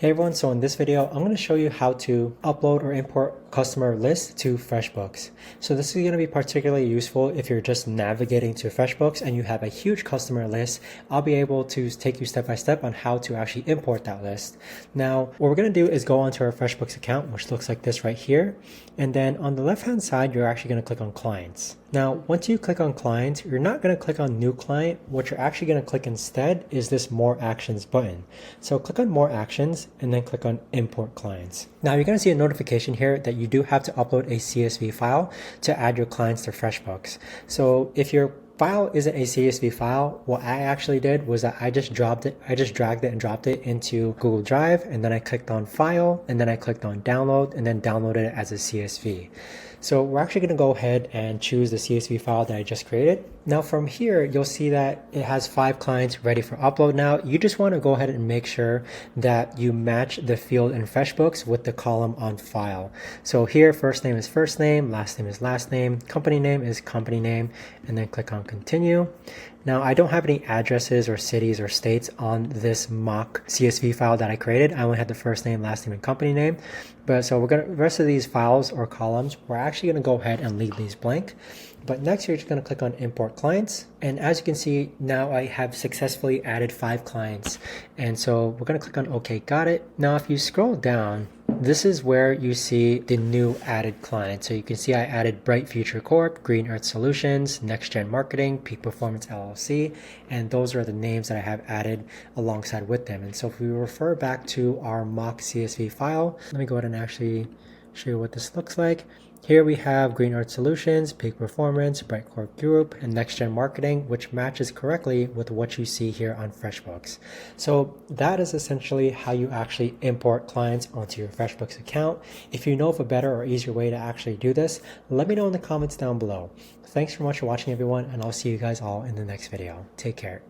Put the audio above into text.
Hey everyone, so in this video, I'm going to show you how to upload or import customer lists to FreshBooks. So this is going to be particularly useful if you're just navigating to FreshBooks and you have a huge customer list. I'll be able to take you step by step on how to actually import that list. Now, what we're going to do is go onto our FreshBooks account, which looks like this right here. And then on the left-hand side, you're actually going to click on Clients. Now, once you click on Clients, you're not going to click on New Client. What you're actually going to click instead is this More Actions button. So click on More Actions and then click on Import Clients. Now, you're going to see a notification here that you do have to upload a CSV file to add your clients to FreshBooks. So if your file isn't a CSV file, what I actually did was that I just dragged it and dropped it into Google Drive, and then I clicked on File, and then I clicked on Download, and then downloaded it as a CSV. So we're actually going to go ahead and choose the CSV file that I just created. Now from here, you'll see that it has 5 clients ready for upload now. You just want to go ahead and make sure that you match the field in FreshBooks with the column on file. So here, first name is first name, last name is last name, company name is company name, and then click on continue. Now, I don't have any addresses or cities or states on this mock CSV file that I created. I only had the first name, last name, and company name. But so the rest of these files or columns, we're actually going to go ahead and leave these blank. But next, you're just going to click on Import Clients. And as you can see, now I have successfully added 5 clients. And so we're going to click on OK, got it. Now, if you scroll down, this is where you see the new added clients. So you can see I added Bright Future Corp, Green Earth Solutions, Next Gen Marketing, Peak Performance LLC, and those are the names that I have added alongside with them. And so if we refer back to our mock CSV file, let me go ahead and actually show you what this looks like. Here we have Green Earth Solutions, Peak Performance, Bright Corp Group, and Next Gen Marketing, which matches correctly with what you see here on FreshBooks. So that is essentially how you actually import clients onto your FreshBooks account. If you know of a better or easier way to actually do this, let me know in the comments down below. Thanks so much for watching, everyone, and I'll see you guys all in the next video. Take care.